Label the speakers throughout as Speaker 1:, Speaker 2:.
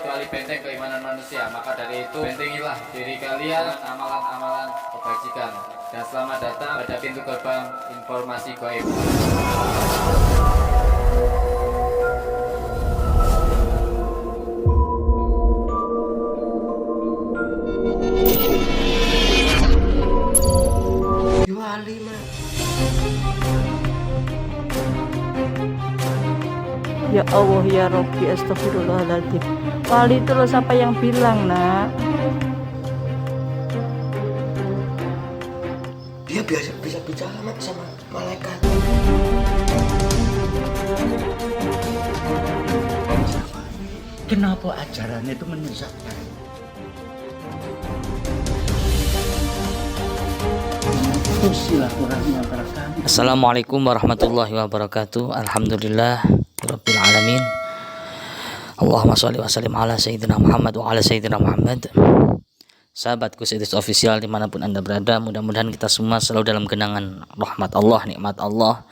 Speaker 1: kecuali benteng keimanan manusia. Maka dari itu bentengilah diri kalian amalan-amalan kebajikan. Dan selamat datang pada pintu gerbang informasi gaib.
Speaker 2: Wali mah.
Speaker 3: Ya Allah ya Rabbi, astagfirullahaladzim. Wali itu loh siapa yang bilang, nak?
Speaker 2: Dia biasa bisa bicara sama malaikat. Kenapa ajarannya itu menyesatkan? Silaturahmi antara kami.
Speaker 4: Assalamualaikum warahmatullahi wabarakatuh. Alhamdulillah rabbil alamin. Allahumma sholli wa sallim ala sayyidina Muhammad wa ala sayyidina Muhammad. Sahabatku Situs Official dimanapun anda berada, mudah-mudahan kita semua selalu dalam genangan rahmat Allah, nikmat Allah,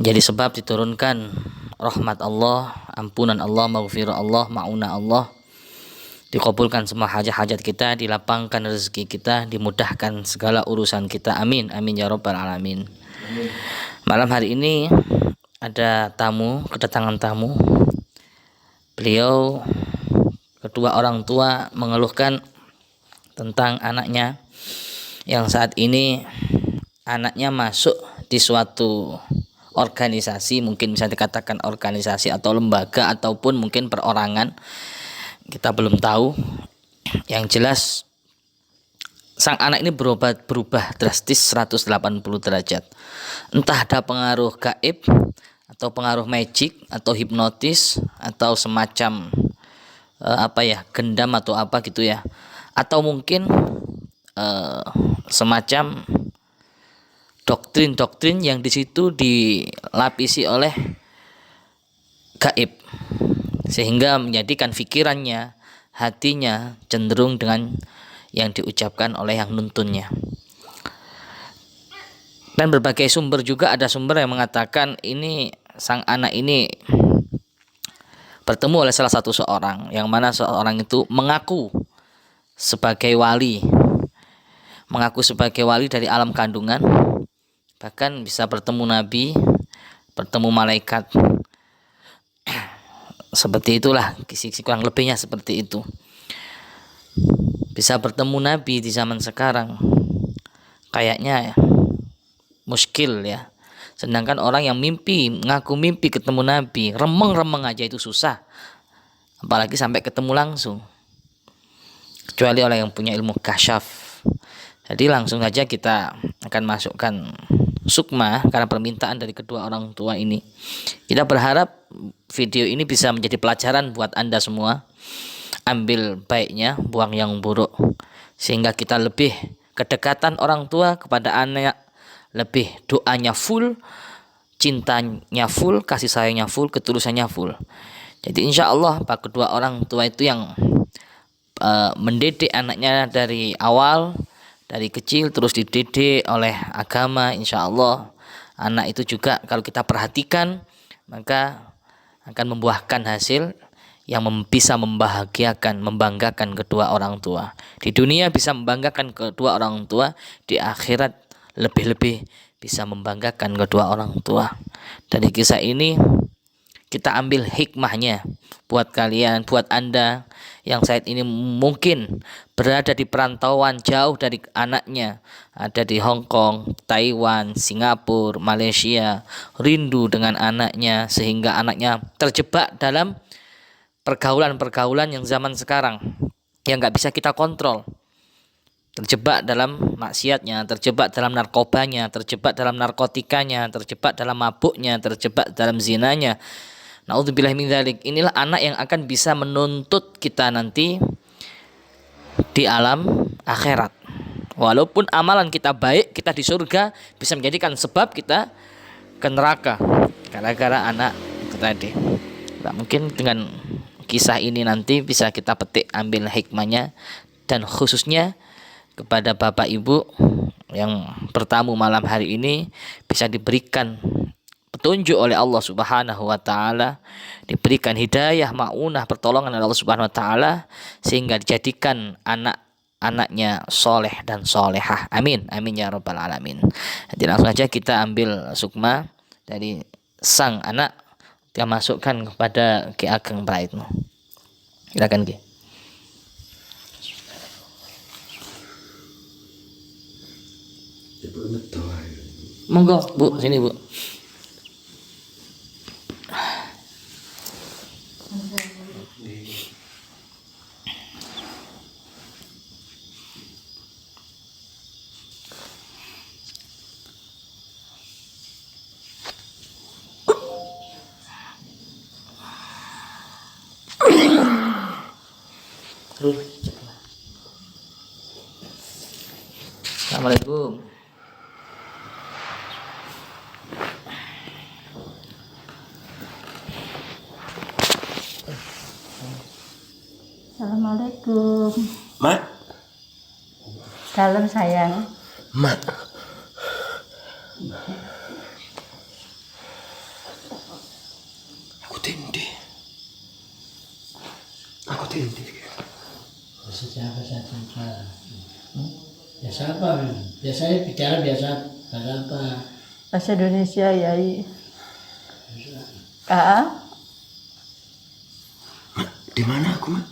Speaker 4: menjadi sebab diturunkan rahmat Allah, ampunan Allah, maghfirah Allah, ma'unah Allah, dikabulkan semua hajat-hajat kita, dilapangkan rezeki kita, dimudahkan segala urusan kita. Amin, amin ya rabbal alamin. Malam hari ini ada tamu, kedatangan tamu. Beliau kedua orang tua mengeluhkan tentang anaknya yang saat ini anaknya masuk di suatu organisasi, mungkin bisa dikatakan organisasi atau lembaga ataupun mungkin perorangan. Kita belum tahu. Yang jelas sang anak ini berubah drastis 180 derajat. Entah ada pengaruh gaib atau pengaruh magic atau hipnotis atau semacam gendam atau apa gitu ya. Atau mungkin semacam doktrin-doktrin yang di situ dilapisi oleh gaib, sehingga menjadikan pikirannya, hatinya cenderung dengan yang diucapkan oleh yang nuntunnya. Dan berbagai sumber juga, ada sumber yang mengatakan ini sang anak ini bertemu oleh salah satu seorang, yang mana seorang itu mengaku sebagai wali dari alam kandungan, bahkan bisa bertemu nabi, bertemu malaikat. Seperti itulah kisi-kisi kurang lebihnya seperti itu. Bisa bertemu nabi di zaman sekarang kayaknya ya, muskil ya. Sedangkan orang yang ngaku mimpi ketemu nabi, remeng-remeng aja itu susah, apalagi sampai ketemu langsung, kecuali orang yang punya ilmu kasyaf. Jadi langsung saja kita akan masukkan sukma karena permintaan dari kedua orang tua ini. Kita berharap video ini bisa menjadi pelajaran buat anda semua. Ambil baiknya, buang yang buruk, sehingga kita lebih kedekatan orang tua kepada anak, lebih doanya full, cintanya full, kasih sayangnya full, ketulusannya full. Jadi insya Allah pak kedua orang tua itu yang mendidik anaknya dari awal, dari kecil, terus dididik oleh agama. Insya Allah anak itu juga kalau kita perhatikan maka akan membuahkan hasil yang bisa membahagiakan, membanggakan kedua orang tua. Di dunia bisa membanggakan kedua orang tua, di akhirat lebih-lebih bisa membanggakan kedua orang tua. Dari kisah ini kita ambil hikmahnya buat kalian, buat anda yang saat ini mungkin berada di perantauan jauh dari anaknya, ada di Hong Kong, Taiwan, Singapura, Malaysia, rindu dengan anaknya sehingga anaknya terjebak dalam pergaulan-pergaulan yang zaman sekarang yang nggak bisa kita kontrol, terjebak dalam maksiatnya, terjebak dalam narkobanya, terjebak dalam narkotikanya, terjebak dalam mabuknya, terjebak dalam zinanya. Naudzubillah min dzalik. Inilah anak yang akan bisa menuntut kita nanti di alam akhirat. Walaupun amalan kita baik, kita di surga, bisa menjadikan sebab kita ke neraka gara-gara anak itu tadi. Nah, mungkin dengan kisah ini nanti bisa kita petik ambil hikmahnya, dan khususnya kepada bapak ibu yang bertamu malam hari ini bisa diberikan petunjuk oleh Allah Subhanahu wa taala, diberikan hidayah, maunah, pertolongan oleh Allah Subhanahu wa taala, sehingga dijadikan anaknya soleh dan solehah. Amin, amin ya rabbal alamin. Jadi langsung aja kita ambil sukma dari sang anak, kita masukkan kepada Ki Ageng Praitno. Silakan Ki. Monggo Bu, sini Bu. Assalamualaikum.
Speaker 3: Assalamualaikum.
Speaker 2: Mak,
Speaker 3: Dalam sayang.
Speaker 2: mak. Aku tindih. Aku tindih.
Speaker 5: Siapa saja. Biasa apa? Biasanya bicara biasa bahasa apa?
Speaker 3: Bahasa Indonesia Yai. Kak,
Speaker 2: Mak, di mana aku, Mak?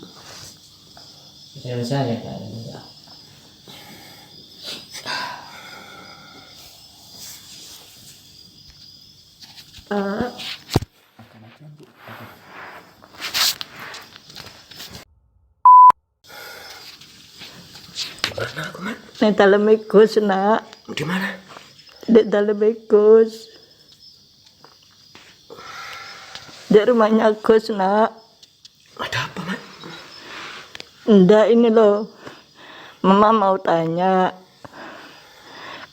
Speaker 5: Biasa ya Kak.
Speaker 3: Kak.
Speaker 2: Di mana aku, Mak?
Speaker 3: Nek dalam Gus nak,
Speaker 2: Di mana?
Speaker 3: di dalam Gus. Di rumahnya Gus nak.
Speaker 2: Ada apa, Mak?
Speaker 3: Ndak, ini loh. Mama mau tanya.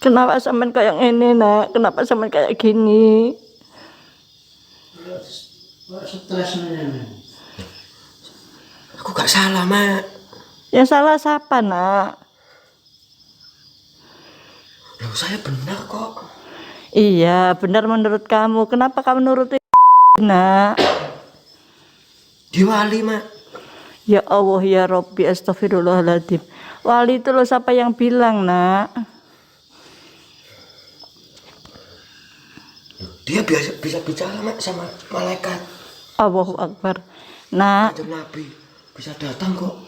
Speaker 3: Kenapa sampean kayak ini nak? Kenapa sampean kayak gini?
Speaker 5: Kok stresnya?
Speaker 2: Aku gak salah, Mak.
Speaker 3: Yang salah siapa nak?
Speaker 2: Loh, saya benar kok.
Speaker 3: Iya, benar menurut kamu. Kenapa kamu nuruti nak?
Speaker 2: Diwali, Mak.
Speaker 3: Ya Allah ya Rabbi, astagfirullahaladzim. Wali itu loh siapa yang bilang nak?
Speaker 2: Dia bisa bicara, Mak, sama malaikat.
Speaker 3: Allahu Akbar. Nak,
Speaker 2: Kanjeng Nabi bisa datang kok.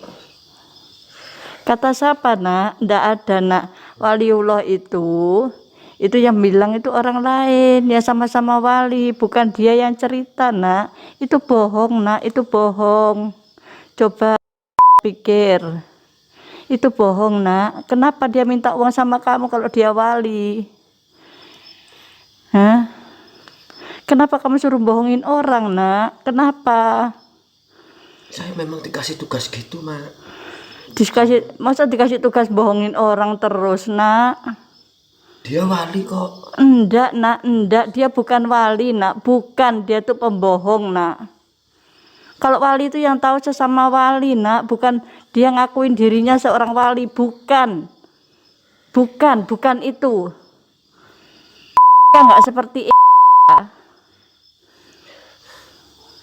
Speaker 3: kata siapa nak? Ndak ada nak. Waliullah itu yang bilang itu orang lain. Ya sama-sama wali, bukan dia yang cerita nak. Itu bohong nak, itu bohong. Coba pikir. Itu bohong nak. Kenapa dia minta uang sama kamu kalau dia wali? Hah? Kenapa kamu suruh bohongin orang nak? Kenapa?
Speaker 2: Saya memang dikasih tugas gitu, Mak.
Speaker 3: Masa dikasih tugas bohongin orang terus nak?
Speaker 2: Dia wali kok.
Speaker 3: Enggak nak, enggak, dia bukan wali nak, bukan, dia tuh pembohong nak. Kalau wali itu yang tahu sesama wali nak, bukan dia ngakuin dirinya seorang wali, bukan itu. Ya nggak seperti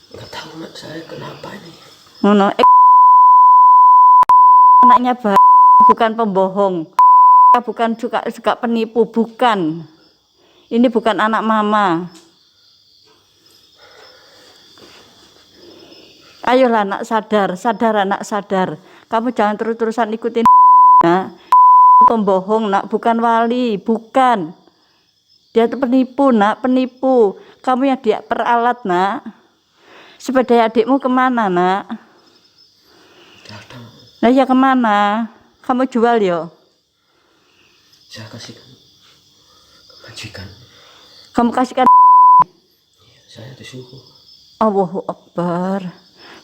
Speaker 2: Nggak tahu, Mak, saya kenapa ini.
Speaker 3: ngono. Anaknya bukan pembohong, bukan juga penipu, bukan. Ini bukan anak mama. Ayolah anak, sadar anak, sadar. Kamu jangan terus-terusan ikutin nak. Pembohong nak, bukan wali, bukan. Dia itu penipu nak, penipu. Kamu yang dia peralat nak. Sepeda adikmu kemana nak?
Speaker 2: Datang.
Speaker 3: Nah ya kemana? Kamu jual yo?
Speaker 2: Saya kasihkan ke majikan.
Speaker 3: Kamu kasihkan?
Speaker 2: Iya, saya disuruh.
Speaker 3: Allahu Akbar.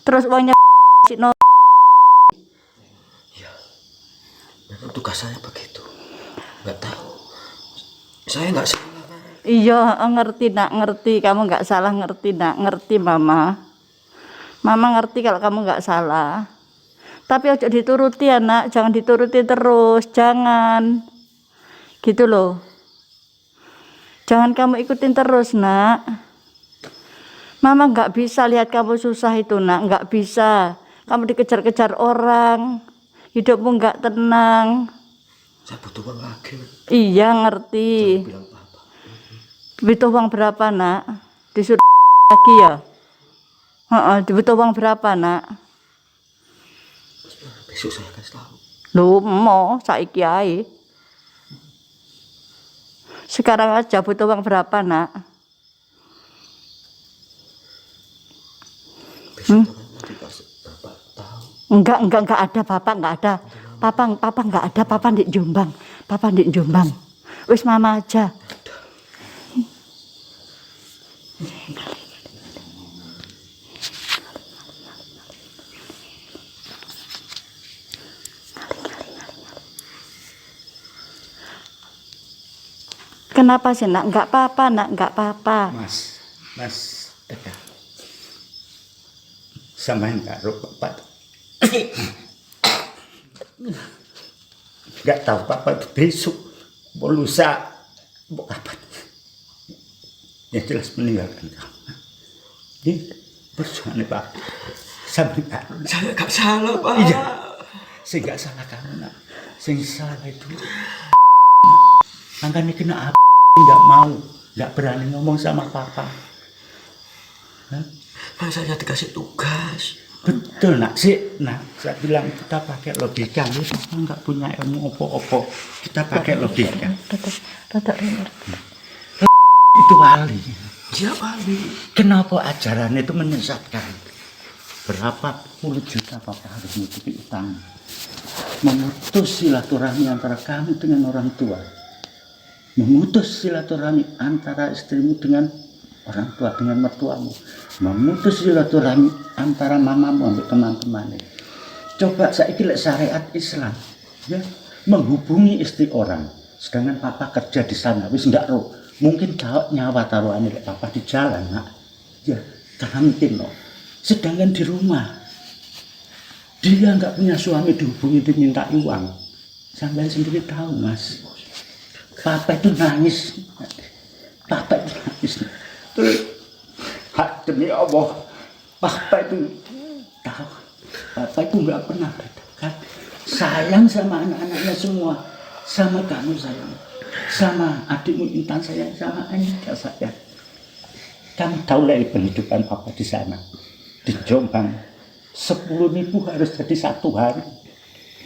Speaker 3: Terus uangnya
Speaker 2: Iya. Memang tugas saya begitu. Nggak tahu. Saya nggak salah, Mak.
Speaker 3: Iya, ngerti nak, ngerti. Kamu nggak salah, ngerti nak, ngerti mama. Mama ngerti kalau kamu nggak salah. Tapi ojo dituruti anak, jangan dituruti terus, jangan. Gitu loh. Jangan kamu ikutin terus, nak. Mama nggak bisa lihat kamu susah itu, nak. Nggak bisa. Kamu dikejar-kejar orang. Hidupmu nggak tenang.
Speaker 2: Saya butuh uang lagi.
Speaker 3: Iya, ngerti.
Speaker 2: Bilang papa.
Speaker 3: Butuh uang berapa, nak? Disuruh lagi ya? Butuh uang berapa, nak?
Speaker 2: Besok saya kasih tahu.
Speaker 3: Loh, mau saiki ae. Sekarang aja butuh uang berapa, nak?
Speaker 2: Besok nanti pas bapak tahu.
Speaker 3: Enggak ada bapak, enggak ada. Papa enggak ada, papa di Jombang. Papa di Jombang. Wis mama aja. Kenapa sih, nak? Enggak apa-apa, nak. Enggak apa-apa.
Speaker 6: Mas Eka, sama yang karo Bapak. Nggak tahu Bapak itu besok mau lusa mau apa. Yang jelas meninggalkan kamu. Ini perjuangan Pak. Sampai karo.
Speaker 2: Saya gak salah, Pak.
Speaker 6: Iya. Saya nggak salah kamu, nak. Saya salah itu. Makanya kena apa? Nggak mau, nggak berani ngomong sama Papa.
Speaker 2: Nah, saya dikasih tugas.
Speaker 6: Betul, nak. Saya bilang kita pakai logika. Kita nggak punya ilmu opo-opo. Kita pakai logika. Itu wali.
Speaker 2: Dia wali.
Speaker 6: Kenapa ajaran itu menyesatkan? Berapa puluh juta Papa harus menutupi utang? Memutus silaturahmi antara kamu dengan orang tua. Memutus silaturahmi antara istrimu dengan orang tua, dengan mertuamu. Memutus silaturahmi antara mamamu dengan teman-temannya. Coba saya kira syariat Islam, ya, menghubungi istri orang. Sedangkan Papa kerja di sana, wis enggak roh. Mungkin kalau nyawa taruhannya Papa di jalan, nak. Ya, karena mungkin loh. Sedangkan di rumah, dia nggak punya suami, dihubungi diminta uang. Sampai sendiri tahu, Mas. Papa itu nangis. Papa itu nangis. Terus, hak demi Allah, Papa itu tahu. Papa itu nggak pernah berdekat. Sayang sama anak-anaknya semua. Sama kamu sayang. Sama adikmu Intan sayang. Sama Anita sayang. Kamu tahu lah penghidupan Papa di sana. Di Jombang. 10.000 harus jadi 1 hari.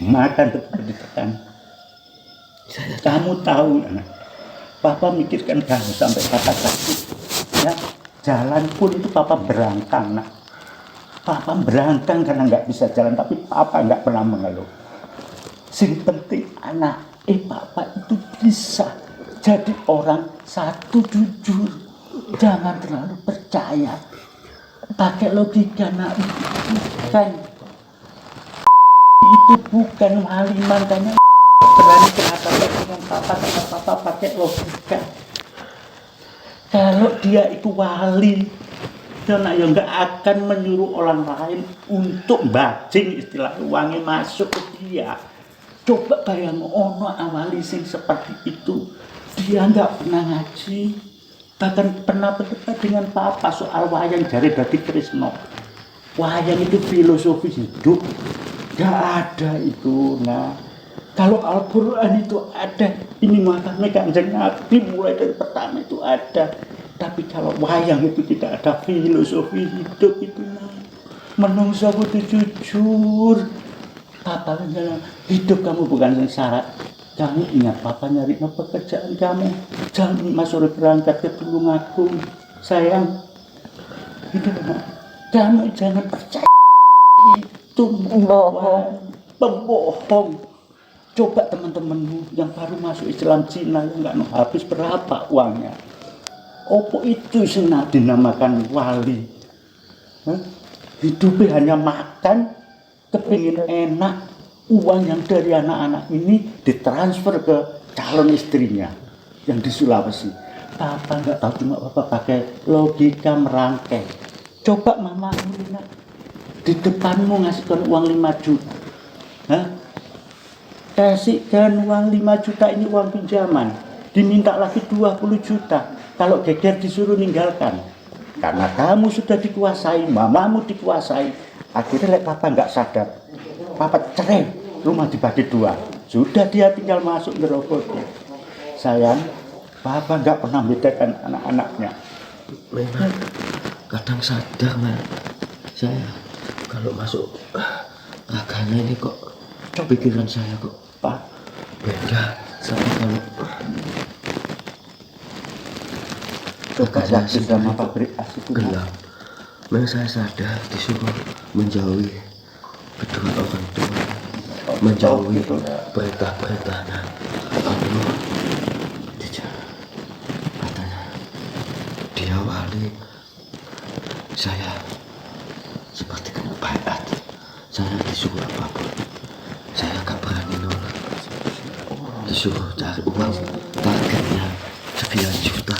Speaker 6: Makan betul ditekan. Kamu tahu, anak. Papa mikirkan kamu sampai Papa sakit. Ya, jalan pun itu Papa berangkang, nak. Papa berangkang karena nggak bisa jalan, tapi Papa nggak pernah mengeluh. Sing penting anak, Papa itu bisa jadi orang satu jujur. Jangan terlalu percaya. Pakai logika, nak. Kan itu bukan wali, makanya berani kenapa dengan Papa, karena Papa pakai logika. Kalau dia itu wali, dia nggak akan menyuruh orang lain untuk bajing, istilah uangnya masuk ke dia. Coba bayang ono wali sing seperti itu, dia nggak pernah ngaji, bahkan pernah berdebat dengan Papa soal wayang jari dari Krisno. Wayang itu filosofi hidup, nggak ada itu. Nah, kalau Al-Quran itu ada, ini makanya Kanjeng Nabi mulai dari pertama itu ada. Tapi kalau wayang itu tidak ada filosofi hidup itu, nah, menungso kudu jujur. Papa bilang, hidup kamu bukan sengsara. Kamu ingat Papa nyari pekerjaan kamu. Jangan Mas sore berangkat ke Tulungagung, sayang. Itu kamu jangan percaya itu bohong, pembohong. Coba teman-temanmu yang baru masuk Islam Cina yang nggak habis berapa uangnya? Opo itu sena dinamakan wali? Hidupnya hanya makan, kepingin enak, uang yang dari anak-anak ini ditransfer ke calon istrinya yang di Sulawesi. Papa nggak tahu, cuma Papa pakai logika merangkai. Coba Mama Amrina di depanmu ngasihkan uang 5 juta. Kasihkan uang 5 juta ini uang pinjaman. diminta lagi 20 juta. Kalau geger disuruh ninggalkan. Karena kamu sudah dikuasai, mamamu dikuasai. Akhirnya papa nggak sadar. Papa cerai, rumah dibagi 2. Sudah dia tinggal masuk ngerokok. Sayang, papa nggak pernah bedakan anak-anaknya.
Speaker 2: Memang kadang sadar Mak, saya kalau masuk raganya ini kok pikiran saya kok
Speaker 6: Pak,
Speaker 2: beda sama kalau
Speaker 6: raganya sama pabrik as itu
Speaker 2: gelap. Memang saya sadar disuruh menjauhi kedua orang tua, menjauhi perintah-perintah. Lalu katanya dia wali, saya seperti kena bayat. Saya disuruh apapun, saya gak berani nolak. Disuruh cari uang, targetnya sekian juta.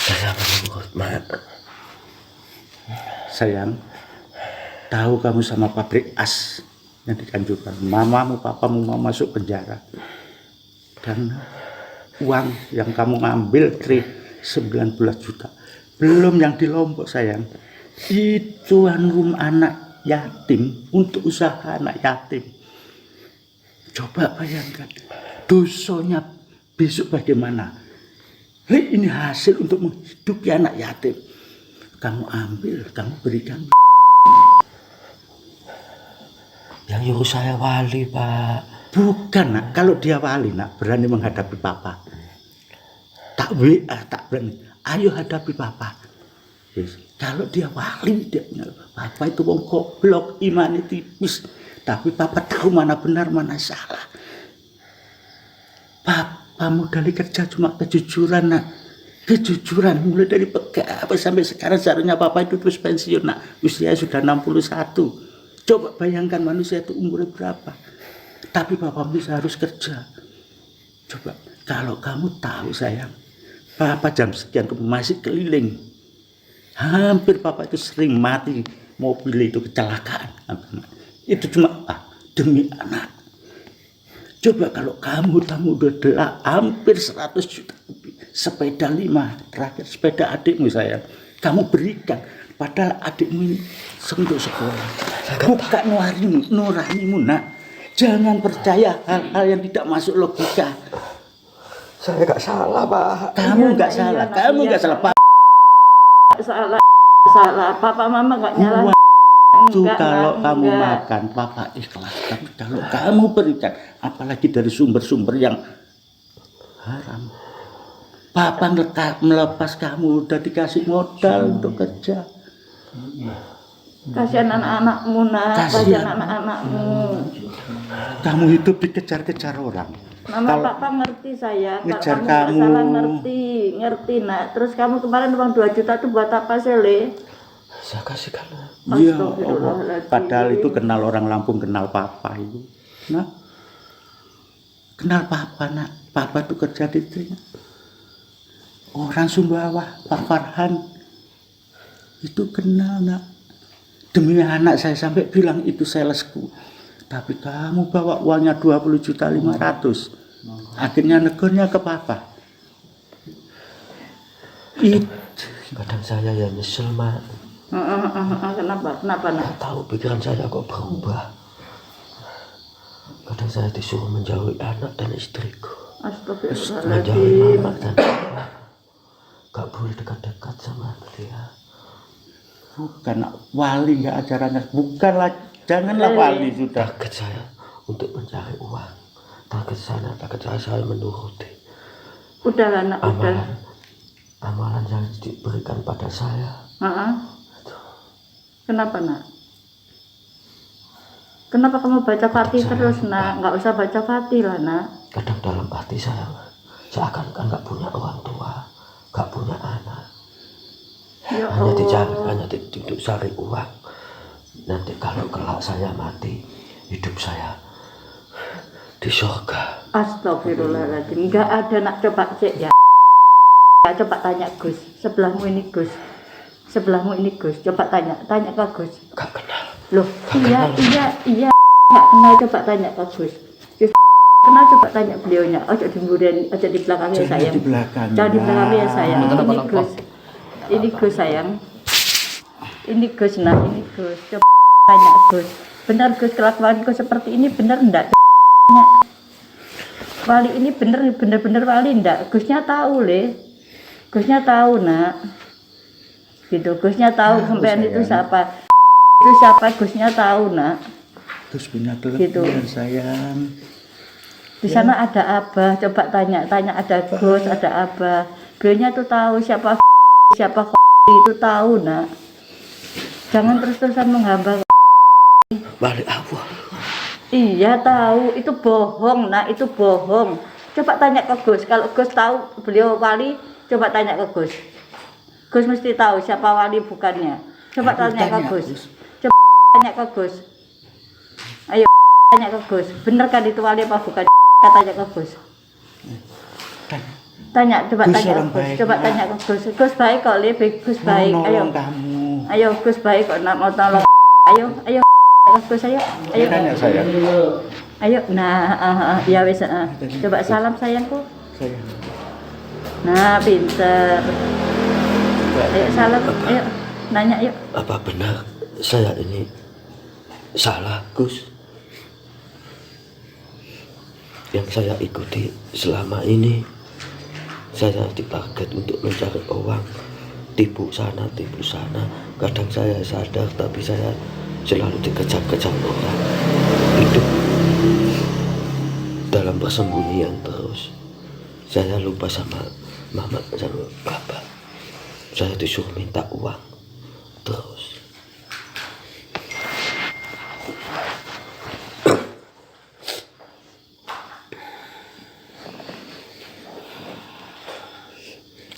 Speaker 2: Saya menurut Mak.
Speaker 6: sayang, tahu kamu sama pabrik as yang dianjurkan. Mamamu, papamu mau masuk penjara. Dan uang yang kamu ngambil 19 juta. Belum yang di Lombok sayang. Itu rumah anak yatim untuk usaha anak yatim. Coba bayangkan dosanya besok bagaimana. Hei, ini hasil untuk menghidupi anak yatim. Kamu ambil, kamu berikan.
Speaker 2: Yang nyuruh saya wali, Pak.
Speaker 6: Bukan nak, kalau dia wali nak berani menghadapi papa. Tak WA, tak berani. Ayo hadapi papa. Yes. Kalau dia wali, dia punya papa itu wong goblok, imannya tipis. Tapi papa tahu mana benar, mana salah. Papa modali kerja cuma kejujuran nak. Kejujuran mulai dari pegawai sampai sekarang seharusnya papa itu terus pensiun nak. Usia sudah 61. Coba bayangkan manusia itu umurnya berapa. Tapi papa bisa harus kerja. Coba kalau kamu tahu sayang, papa jam sekian kamu masih keliling. Hampir papa itu sering mati mobil itu kecelakaan. Itu cuma demi anak. Coba kalau kamu udah hampir 100 juta lebih. Sepeda 5, terakhir sepeda adikmu sayang. Kamu berikan, padahal adikmu ini untuk sekolah. Bukan nuranimu nak. Jangan percaya hal-hal yang tidak masuk logika.
Speaker 2: Saya gak salah, Pak.
Speaker 6: Kamu nggak salah, kamu nggak salah. Pak.
Speaker 3: Salah. Papa mama nggak nyalahin.
Speaker 6: Itu kalau kamu makan, papa ikhlas. Tapi kalau kamu berikan, apalagi dari sumber-sumber yang haram, papa melepas kamu udah dikasih modal untuk kerja.
Speaker 3: Kasihan anak-anakmu nak, kasihan anak-anakmu.
Speaker 6: Kamu hidup dikejar-kejar orang.
Speaker 3: Mama
Speaker 6: Kalau
Speaker 3: papa ngerti saya,
Speaker 6: ngejar
Speaker 3: kamu nggak
Speaker 6: kamu.
Speaker 3: salah ngerti nak. Terus kamu kemarin uang 2 juta itu buat apa sih Le?
Speaker 2: Saya kasihkan.
Speaker 6: Iya, padahal itu kenal orang Lampung, kenal papa itu. Nah, kenal papa nak. Papa itu kerja di Tring. Orang Sumbawa, Pak Farhan itu kenal nak. Demi anak saya sampai bilang itu salesku. Tapi kamu bawa uangnya 20.500.000. Akhirnya negornya ke papa.
Speaker 2: Kadang saya ya nyesel, Mak.
Speaker 3: Kenapa nak?
Speaker 2: Gak tahu pikiran saya kok berubah. Kadang saya disuruh menjauhi anak dan istriku. Menjauhi
Speaker 3: Astagfirullahaladzim.
Speaker 2: mama dan papa. Gak boleh dekat-dekat sama dia.
Speaker 6: Bukan wali, nggak ajarannya. Bukanlah, janganlah wali sudah.
Speaker 2: Target saya untuk mencari uang. Target saya menuruti.
Speaker 3: Udah anak, udah.
Speaker 2: Amalan yang diberikan pada saya.
Speaker 3: Kenapa nak? Kenapa kamu baca Fatih terus nak? Nggak usah baca Fatih lah nak.
Speaker 2: Kadang dalam hati saya seakan-akan nggak punya orang tua, nggak punya anak.
Speaker 3: Ya
Speaker 2: Hanya duduk cari uang. Nanti kalau kelak saya mati, hidup saya di surga.
Speaker 3: Astagfirullahaladzim. Nggak ada nak, coba cek ya. Coba tanya Gus. Sebelahmu ini Gus. Coba tanya ke Gus.
Speaker 2: Gak kenal.
Speaker 3: Loh, iya. Nggak kenal, coba tanya ke Gus. Gus Kenal coba tanya beliaunya. Ojo di belakangnya
Speaker 6: Jangan
Speaker 3: sayang.
Speaker 6: di belakangnya.
Speaker 3: Jangan di belakangnya sayang.
Speaker 4: Betul,
Speaker 3: Ini
Speaker 4: betul,
Speaker 3: Gus. Ini Gus sayang. Ini Gus nah, ini Gus. Coba tanya Gus. Benar Gus kelakuan Gus seperti ini benar enggak? Wali ini bener-bener wali enggak? Gusnya tahu le. Gusnya tahu nak. Gitu. Gusnya tahu sampean itu siapa. Itu siapa Gusnya tahu nak.
Speaker 6: Terus punya
Speaker 3: Gitu.
Speaker 6: kelebihan sayang.
Speaker 3: Di sana ada Abah, coba tanya ada Gus, ada Abah. Beliaunya tuh tahu siapa itu tahu nak. Jangan terus-terusan menghamba.
Speaker 2: Balik awal.
Speaker 3: Iya tahu, itu bohong nak, itu bohong. Coba tanya ke Gus, kalau Gus tahu beliau wali, coba tanya ke Gus. Gus mesti tahu siapa wali bukannya. Coba tanya ke Gus. Coba tanya ke Gus. Ayo tanya ke Gus, bener kan itu wali apa bukan? Tanya ke Gus. Tanya, coba
Speaker 6: Gus
Speaker 3: tanya ke
Speaker 6: orang
Speaker 3: Gus.
Speaker 6: baik,
Speaker 3: Coba
Speaker 6: Nak.
Speaker 3: tanya ke Gus. Gus baik kok, Le. Gus baik.
Speaker 6: Mau
Speaker 3: Ayo.
Speaker 6: nolong kamu.
Speaker 3: Ayo Gus baik kok nak mau tolong. Ayo. Gus ayo. Ayo.
Speaker 6: Tanya sayang.
Speaker 3: Ayo. Nah, ya wis. Coba salam sayangku.
Speaker 6: Sayang.
Speaker 3: Nah, pinter. Ayo salam. Ayo. Nanya yuk.
Speaker 2: Apa benar saya ini salah, Gus? Yang saya ikuti selama ini, saya ditarget untuk mencari uang, tipu sana, tipu sana. Kadang saya sadar, tapi saya selalu dikejar-kejar orang. Hidup dalam persembunyian terus. Saya lupa sama mama, sama bapak. Saya disuruh minta uang terus.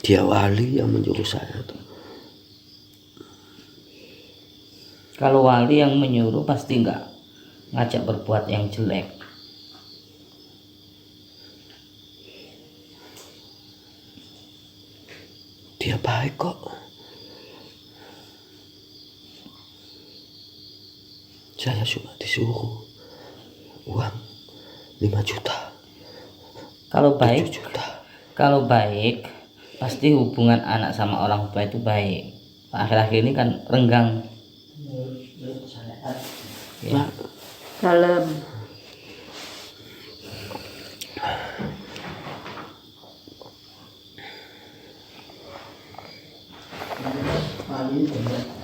Speaker 2: Dia wali yang menyuruh saya tuh.
Speaker 4: Kalau wali yang menyuruh pasti nggak ngajak berbuat yang jelek.
Speaker 2: Dia baik kok. Saya cuma disuruh uang 5 juta,
Speaker 4: Kalau
Speaker 2: 7
Speaker 4: baik,
Speaker 2: juta.
Speaker 4: kalau baik pasti hubungan anak sama orang tua itu baik. Akhir-akhir ini kan renggang. Ya.
Speaker 3: Dalam.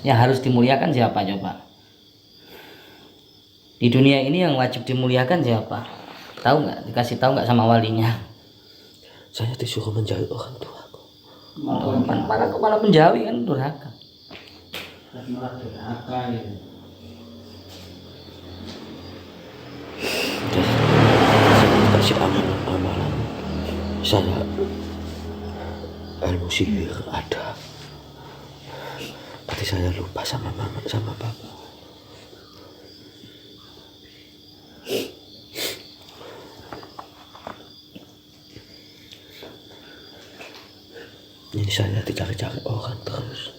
Speaker 4: Yang harus dimuliakan siapa coba? Di dunia ini yang wajib dimuliakan siapa? Tahu nggak? Dikasih tahu nggak sama walinya?
Speaker 2: Saya disuruh menjauhi orang tua.
Speaker 4: Mana kepala penjawi kan durhaka.
Speaker 5: Malah durhaka gitu.
Speaker 2: Saya dikasih amalan-amalan. Saya ilmu sihir ada. Tapi saya lupa sama mama, sama papa. Ini saya dicari-cari orang terus.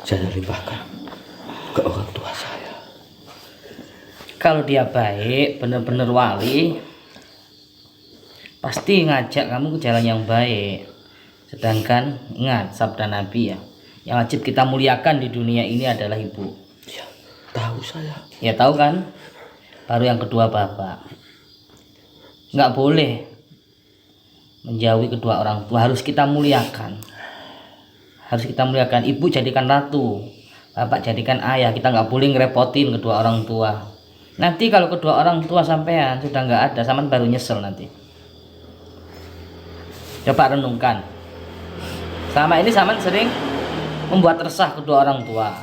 Speaker 2: Saya limpahkan ke orang tua saya.
Speaker 4: Kalau dia baik, benar-benar wali, pasti ngajak kamu ke jalan yang baik. Sedangkan ingat sabda Nabi ya, yang wajib kita muliakan di dunia ini adalah ibu.
Speaker 2: Ya, tahu saya.
Speaker 4: Ya tahu kan? Baru yang kedua bapak. Nggak boleh menjauhi kedua orang tua, harus kita muliakan. Harus kita muliakan. Ibu jadikan ratu, bapak jadikan ayah. Kita nggak boleh ngerepotin kedua orang tua. Nanti kalau kedua orang tua sampean sudah nggak ada, sampean baru nyesel nanti. Coba renungkan. Selama ini sampean sering membuat resah kedua orang tua.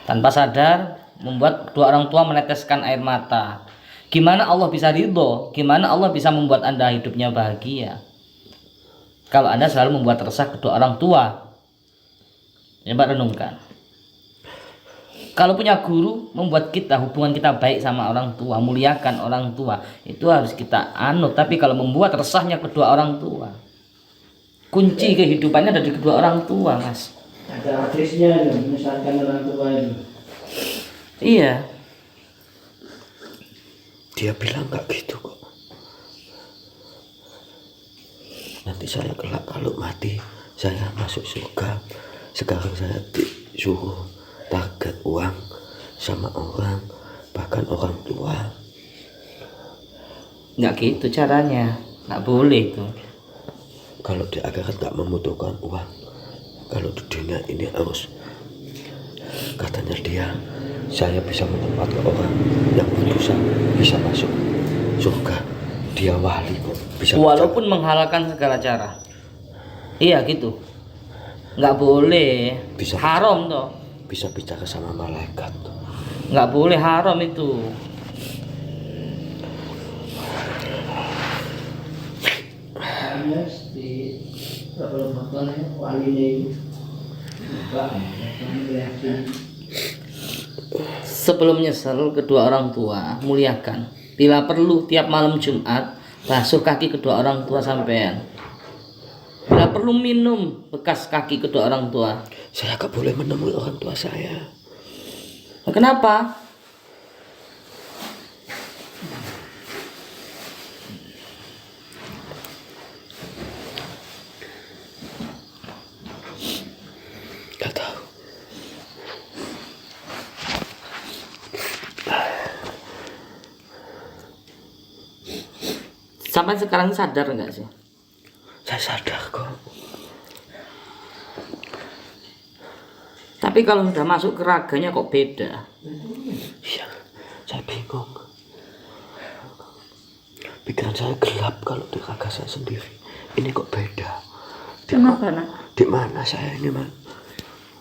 Speaker 4: Tanpa sadar membuat kedua orang tua meneteskan air mata. Gimana Allah bisa ridho? Gimana Allah bisa membuat Anda hidupnya bahagia? Kalau Anda selalu membuat resah kedua orang tua. Coba renungkan. Kalau punya guru membuat kita hubungan kita baik sama orang tua, muliakan orang tua, itu harus kita anut. Tapi kalau membuat resahnya kedua orang tua, kunci kehidupannya ada di kedua orang tua, Mas.
Speaker 5: Ada hadisnya itu, misalkan orang tua itu.
Speaker 4: Iya.
Speaker 2: Dia bilang nggak gitu kok. Nanti saya kelak kalau mati saya masuk surga. Sekarang saya disuruh target uang sama orang, bahkan orang tua.
Speaker 4: Nggak gitu caranya, nggak boleh itu.
Speaker 2: Kalau di akhirat nggak membutuhkan uang, kalau di dunia ini harus, katanya dia, saya bisa menempatkan orang yang berdosa bisa masuk surga. Dia wali kok, bisa
Speaker 4: Walaupun menghalalkan segala cara. Iya gitu. Nggak boleh.
Speaker 2: Bisa.
Speaker 4: Haram toh.
Speaker 2: bisa bicara sama malaikat.
Speaker 4: Nggak boleh, haram itu.
Speaker 5: Harus di kalau makannya wali itu enggak yakin.
Speaker 4: Sebelum nyesel, kedua orang tua muliakan. Bila perlu tiap malam Jumat basuh kaki kedua orang tua sampean. Bila perlu minum bekas kaki kedua orang tua.
Speaker 2: Saya gak boleh menemui orang tua saya.
Speaker 4: Nah, kenapa?
Speaker 2: Gak tahu.
Speaker 4: Sampai sekarang sadar nggak sih?
Speaker 2: Saya sadar kok.
Speaker 4: Tapi kalau sudah masuk ke raganya kok beda.
Speaker 2: Iya, saya bingung. Pikiran saya gelap kalau di raga saya sendiri. Ini kok beda.
Speaker 3: Kenapa nak?
Speaker 2: Di mana saya ini, Man?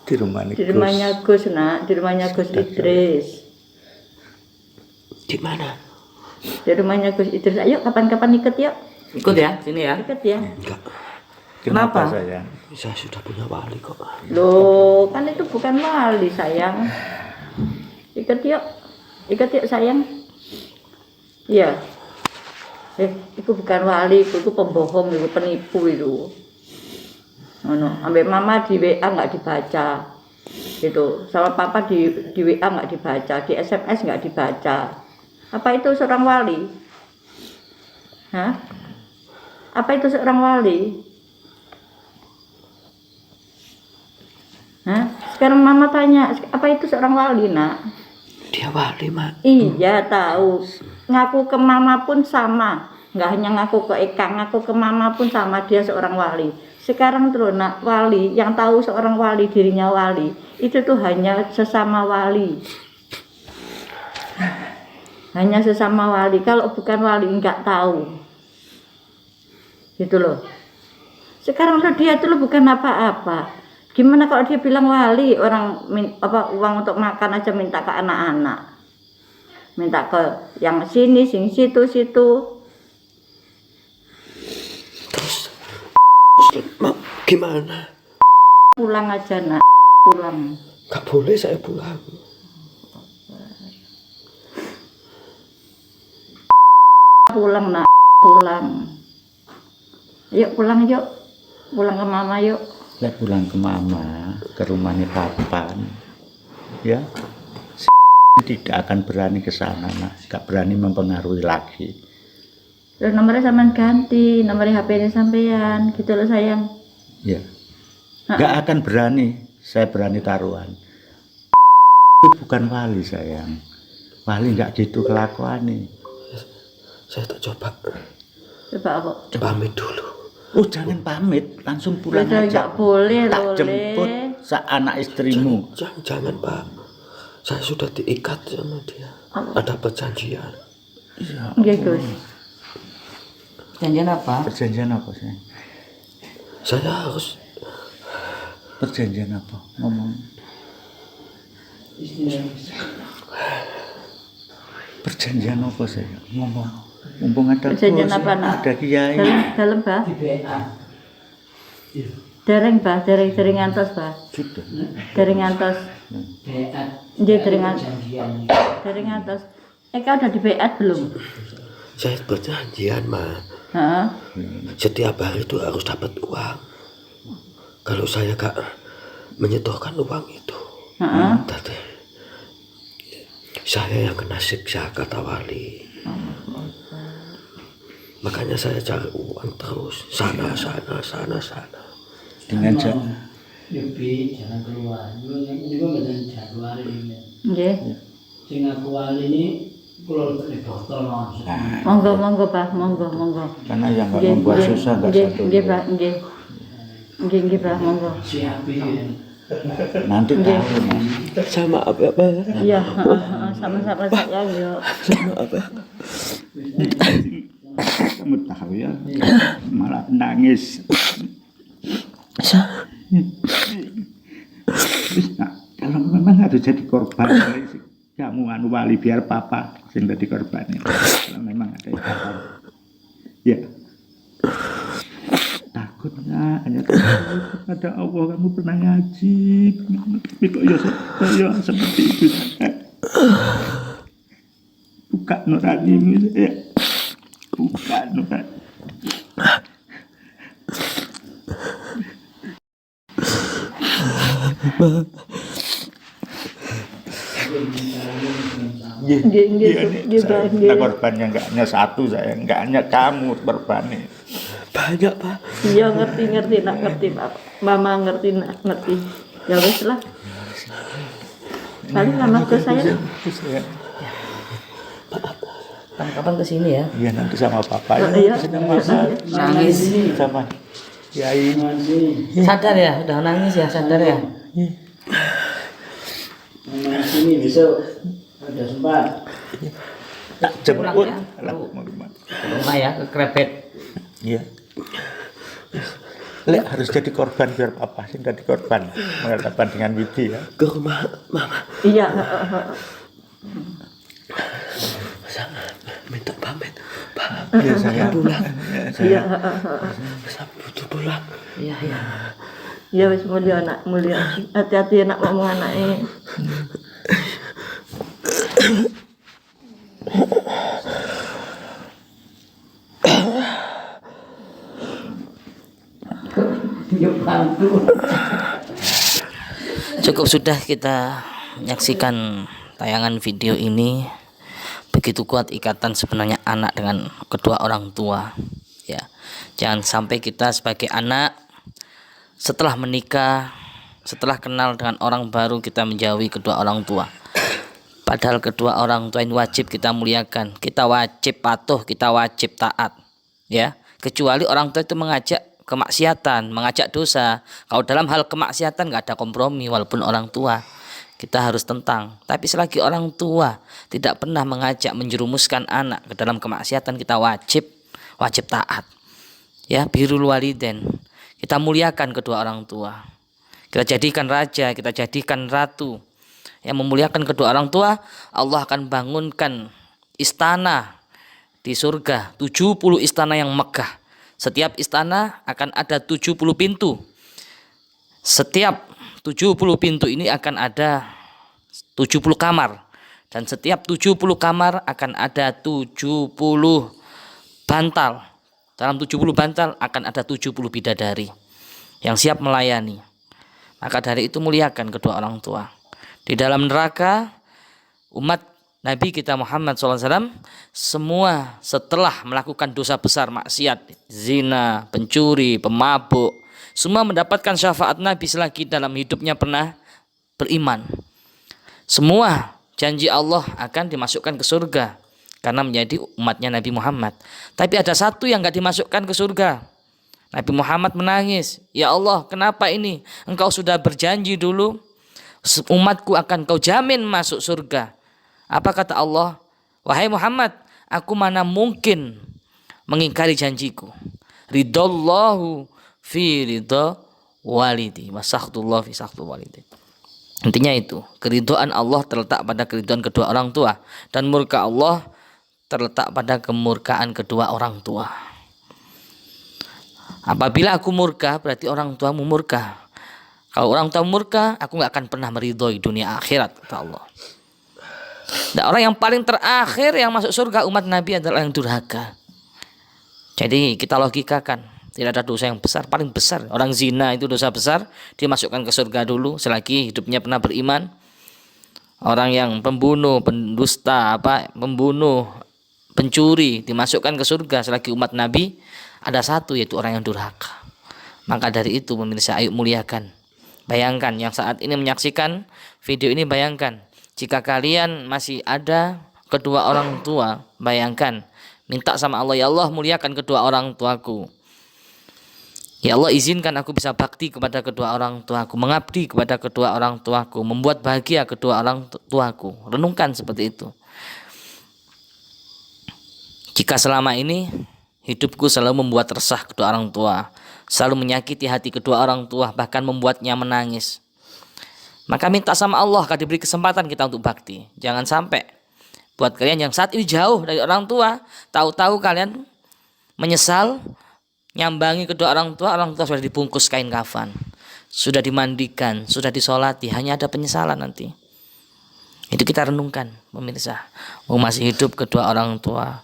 Speaker 6: Di rumah
Speaker 3: Di rumahnya Gus nak, di rumahnya Gus Idris.
Speaker 2: Di mana?
Speaker 3: Di rumahnya Gus Idris. Ayo kapan-kapan ikut yuk.
Speaker 4: Ikut ya, sini ya.
Speaker 3: Ikut ya.
Speaker 2: Enggak.
Speaker 4: Kenapa?
Speaker 6: sayang?
Speaker 2: Saya sudah punya wali kok.
Speaker 3: Loh, kan itu bukan wali sayang. Ikut yuk. Ikut yuk sayang. Iya. Itu bukan wali, itu pembohong, itu penipu itu. Sampai mama di WA nggak dibaca. Gitu. Sama papa di WA nggak dibaca, di SMS nggak dibaca. Apa itu seorang wali? Hah? Apa itu seorang wali? Hah? Sekarang mama tanya, apa itu seorang wali, nak?
Speaker 2: Dia wali, Mak.
Speaker 3: Iya, tahu. Ngaku ke mama pun sama. Nggak hanya ngaku ke Eka, ngaku ke mama pun sama, dia seorang wali. Sekarang terus, nak, wali, yang tahu seorang wali, dirinya wali, itu tuh hanya sesama wali. Hanya sesama wali. Kalau bukan wali, nggak tahu. Gitu loh. Sekarang tuh dia tuh bukan apa-apa. Gimana kalau dia bilang wali, orang uang untuk makan aja minta ke anak-anak, minta ke yang sini, situ.
Speaker 2: Terus, Mak, gimana?
Speaker 3: Pulang aja, nak, pulang.
Speaker 2: Gak boleh saya pulang.
Speaker 3: Pulang, nak, pulang. Yuk pulang yuk, pulang ke mama yuk.
Speaker 6: Saya pulang ke mama, ke rumahnya papa, ya tidak akan berani ke sana, Mas. Gak berani mempengaruhi lagi.
Speaker 3: Terus nomornya sampean ganti, nomornya HP-nya sampean, gitu loh sayang.
Speaker 6: Ya, gak akan berani. Saya berani taruhan. Bukan wali, sayang. Wali gak gitu kelakuan nih.
Speaker 2: Saya tak coba.
Speaker 3: Coba apa?
Speaker 2: Pamit dulu.
Speaker 6: Oh, jangan pamit, langsung pulang
Speaker 3: Udah,
Speaker 6: aja.
Speaker 3: nggak boleh,
Speaker 6: tak
Speaker 3: Lole.
Speaker 6: jemput anak istrimu.
Speaker 2: Jangan, Pak. Saya sudah diikat sama dia. Ada perjanjian.
Speaker 3: Iya, Gus.
Speaker 4: Janjian apa?
Speaker 6: Perjanjian apa, sayang?
Speaker 2: Saya harus
Speaker 6: Perjanjian apa? Ngomong. Perjanjian apa, sayang? Ngomong. Mumpung ada
Speaker 3: Perjanjian
Speaker 6: bos,
Speaker 3: apa, nak?
Speaker 6: ada kiai.
Speaker 3: Dalam bah. Dereng bah, dereng ngantos bah.
Speaker 6: Sudah.
Speaker 3: Dereng ngantos. Nggih, dereng ngantos. Eka udah di BA belum?
Speaker 2: saya perjanjian, Ma.
Speaker 3: Heeh.
Speaker 2: Setiap hari itu harus dapat uang. Kalau saya gak menyetorkan uang itu,
Speaker 3: Heeh.
Speaker 2: tadi saya yang kena siksa, kata wali. Makanya saya cari uang terus, sana.
Speaker 6: Dengan
Speaker 5: Lebih jangan keluar. Ini kok betul Januari ini.
Speaker 3: Nggih.
Speaker 5: Sing aku wali ini pulau di botol langsung.
Speaker 3: Monggo Pak, monggo.
Speaker 6: karena yang nggak
Speaker 3: Nggih,
Speaker 6: membuat
Speaker 3: nggih,
Speaker 6: susah nggak
Speaker 3: nggih,
Speaker 6: satu.
Speaker 3: nggih Pak, nggih. Nggih Pak, monggo.
Speaker 5: Siapi.
Speaker 6: Nanti
Speaker 3: Nggih.
Speaker 6: tahu Mas.
Speaker 2: Sama apa?
Speaker 3: Iya, sama-sama saya yo.
Speaker 2: Sama apa?
Speaker 6: Kamu tahu ya, malah nangis. Nah, kalau memang harus jadi korban, kamu anu wali biar papa yang jadi korban. Kalau memang ada ikatan, ya takutnya hanya takut pada Allah. Kamu pernah ngaji, tapi kok ya seperti itu. Buka nuranimu ya, buka nurani.
Speaker 3: Nggih, Pak, nggih.
Speaker 6: Nah, korbannya nggak hanya satu, saya nggak hanya kamu korbannya.
Speaker 2: Banyak, Pak.
Speaker 3: Iya ngerti nak ngerti Pak. Mama ngerti nak ngerti. Ya wis lah. Paling lama ke saya.
Speaker 4: Kapan ke sini ya?
Speaker 6: Iya, nanti sama papa ya,
Speaker 3: Iya.
Speaker 6: sama mama,
Speaker 4: Nangis.
Speaker 6: sama Yai.
Speaker 4: Sadar ya, udah nangis ya, sadar ya.
Speaker 5: Memang sini besok ada sempat.
Speaker 6: Tak jemput.
Speaker 4: ya?
Speaker 6: Lah, mau gimana?
Speaker 4: Rumah ya, ke Krepet.
Speaker 6: Iya. Lek harus jadi korban biar papa sih jadi korban menghadapkan dengan Widi ya.
Speaker 2: Ke rumah mama.
Speaker 3: Iya,
Speaker 2: Sama minta pamit. Pak,
Speaker 6: Iya saya
Speaker 2: pulang.
Speaker 3: iya.
Speaker 2: Saya butuh pulang.
Speaker 4: Iya.
Speaker 3: Ya wis mulia anak, mulia. Hati-hati anak ngomong anake.
Speaker 4: Cukup sudah kita menyaksikan tayangan video ini. Begitu kuat ikatan sebenarnya anak dengan kedua orang tua. Ya, jangan sampai kita sebagai anak setelah menikah, setelah kenal dengan orang baru kita menjauhi kedua orang tua. Padahal kedua orang tua ini wajib kita muliakan, kita wajib patuh, kita wajib taat. Ya, kecuali orang tua itu mengajak kemaksiatan, mengajak dosa. Kalau dalam hal kemaksiatan nggak ada kompromi, walaupun orang tua kita harus tentang. Tapi selagi orang tua tidak pernah mengajak menjerumuskan anak ke dalam kemaksiatan, kita wajib taat. Ya, birrul walidain. Kita muliakan kedua orang tua. Kita jadikan raja, kita jadikan ratu. Yang memuliakan kedua orang tua, Allah akan bangunkan istana di surga, 70 istana yang megah. Setiap istana akan ada 70 pintu. Setiap 70 pintu ini akan ada 70 kamar. Dan setiap 70 kamar akan ada 70 bantal. Dalam 70 bantal akan ada 70 bidadari yang siap melayani. Maka dari itu muliakan kedua orang tua. Di dalam neraka umat Nabi kita Muhammad SAW semua setelah melakukan dosa besar, maksiat, zina, pencuri, pemabuk, semua mendapatkan syafaat Nabi selagi dalam hidupnya pernah beriman. Semua janji Allah akan dimasukkan ke surga karena menjadi umatnya Nabi Muhammad. Tapi ada satu yang gak dimasukkan ke surga. Nabi Muhammad menangis, ya Allah, kenapa ini? Engkau sudah berjanji dulu umatku akan kau jamin masuk surga. Apa kata Allah? Wahai Muhammad, aku mana mungkin mengingkari janjiku. Ridallahu fi ridha walidi wa sakhtullah fi sakhtul walidi. Intinya itu, keridhaan Allah terletak pada keridhaan kedua orang tua, dan murka Allah terletak pada kemurkaan kedua orang tua. Apabila aku murka, berarti orang tuamu murka. Kalau orang tua murka, aku gak akan pernah meridhoi dunia akhirat, kata Allah. Dan orang yang paling terakhir yang masuk surga umat Nabi adalah yang durhaka. Jadi kita logikakan, tidak ada dosa yang besar, paling besar. Orang zina itu dosa besar, dia masukkan ke surga dulu selagi hidupnya pernah beriman. orang yang pembunuh, pendusta, pembunuh, pencuri dimasukkan ke surga selagi umat Nabi ada satu, yaitu orang yang durhaka. Maka dari itu pemirsa, ayo muliakan. Bayangkan yang saat ini menyaksikan video ini, bayangkan jika kalian masih ada kedua orang tua, bayangkan minta sama Allah, ya Allah muliakan kedua orang tuaku. Ya Allah izinkan aku bisa bakti kepada kedua orang tuaku, mengabdi kepada kedua orang tuaku, membuat bahagia kedua orang tuaku. Renungkan seperti itu. Jika selama ini hidupku selalu membuat resah kedua orang tua, selalu menyakiti hati kedua orang tua, bahkan membuatnya menangis, maka minta sama Allah agar diberi kesempatan kita untuk bakti. Jangan sampai buat kalian yang saat ini jauh dari orang tua, tahu-tahu kalian menyesal, nyambangi kedua orang tua sudah dibungkus kain kafan, sudah dimandikan, sudah disolati, hanya ada penyesalan nanti. Itu kita renungkan pemirsa. Masih hidup kedua orang tua,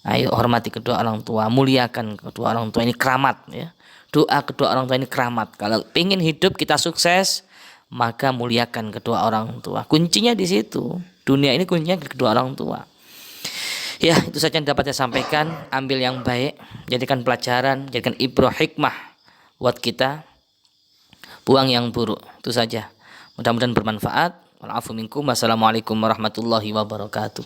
Speaker 4: ayo hormati kedua orang tua, muliakan kedua orang tua, ini keramat ya. Doa kedua orang tua ini keramat. Kalau ingin hidup kita sukses, maka muliakan kedua orang tua. Kuncinya di situ. Dunia ini kuncinya kedua orang tua. Ya, itu saja yang dapat saya sampaikan. Ambil yang baik, jadikan pelajaran, jadikan ibrah hikmah buat kita. Buang yang buruk. Itu saja. Mudah-mudahan bermanfaat. Wa'alafu minkum. Wassalamualaikum warahmatullahi wabarakatuh.